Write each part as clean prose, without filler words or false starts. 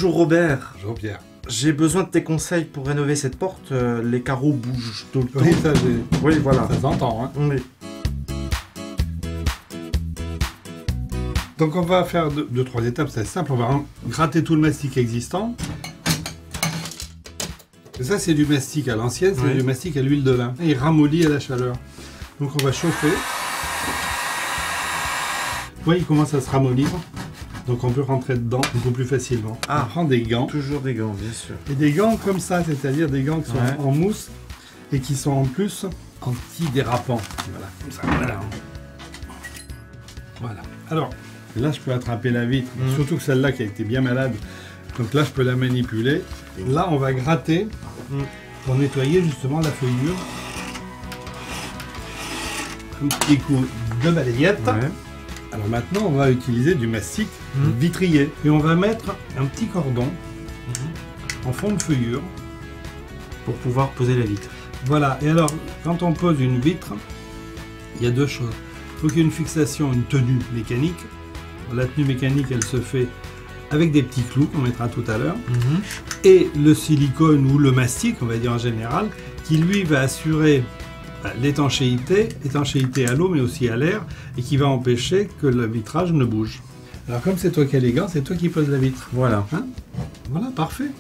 Bonjour Robert. Bonjour Pierre. J'ai besoin de tes conseils pour rénover cette porte. Les carreaux bougent tout le temps. Oui, ça j'ai. Oui, voilà. Ça s'entend, hein. Oui. Donc on va faire trois étapes, c'est simple. On va gratter tout le mastic existant. Et ça c'est du mastic à l'ancienne, c'est du mastic à l'huile de lin. Et il ramollit à la chaleur. Donc on va chauffer. Vous voyez, il commence à se ramollir. Donc on peut rentrer dedans beaucoup plus facilement. Ah, on prend des gants. Toujours des gants, bien sûr. Et des gants comme ça, c'est-à-dire des gants qui sont en mousse et qui sont en plus anti-dérapants. Voilà, comme ça, voilà. Voilà. Alors, là je peux attraper la vitre, surtout que celle-là qui a été bien malade. Donc là je peux la manipuler. Là on va gratter pour nettoyer justement la feuillure. Un petit coup de balayette. Ouais. Alors maintenant, on va utiliser du mastic vitrier. Et on va mettre un petit cordon en fond de feuillure. Pour pouvoir poser la vitre. Voilà. Et alors, quand on pose une vitre, il y a deux choses. Il faut qu'il y ait une fixation, une tenue mécanique. La tenue mécanique, elle se fait avec des petits clous qu'on mettra tout à l'heure. Et le silicone ou le mastic, on va dire en général, qui lui va assurer l'étanchéité à l'eau mais aussi à l'air et qui va empêcher que le vitrage ne bouge. Alors comme c'est toi qui as les gants, c'est toi qui poses la vitre. Voilà. Hein, voilà, parfait.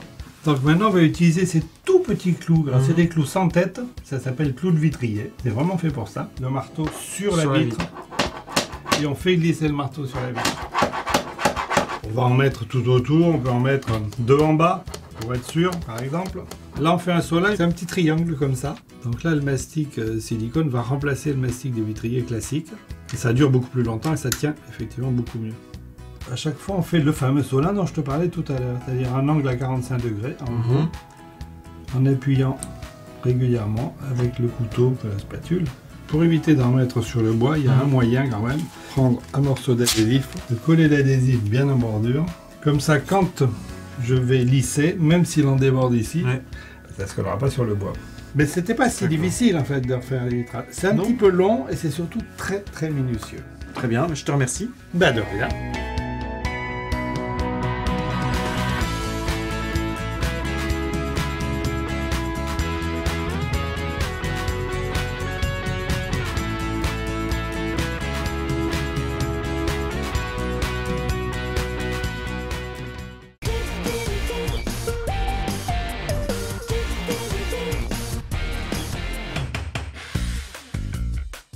Donc maintenant on va utiliser ces tout petits clous. Alors c'est des clous sans tête, ça s'appelle clous de vitrier. C'est vraiment fait pour ça. Le marteau sur la vitre. Et on fait glisser le marteau sur la vitre. On va en mettre tout autour, on peut en mettre deux en bas pour être sûr par exemple. Là on fait un solin, c'est un petit triangle comme ça. Donc là le mastic silicone va remplacer le mastic des vitriers classiques. Et ça dure beaucoup plus longtemps et ça tient effectivement beaucoup mieux. À chaque fois on fait le fameux solin dont je te parlais tout à l'heure, c'est-à-dire un angle à 45 degrés en appuyant régulièrement avec le couteau ou la spatule. Pour éviter d'en mettre sur le bois, il y a un moyen quand même. Prendre un morceau d'adhésif, de coller l'adhésif bien en bordure. Comme ça quand je vais lisser, même s'il en déborde ici, ça ne se collera pas sur le bois. Mais c'était pas si difficile en fait de refaire les vitrages. C'est un petit peu long et c'est surtout très très minutieux. Très bien, je te remercie. Ben de rien.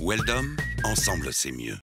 Weldom, ensemble c'est mieux.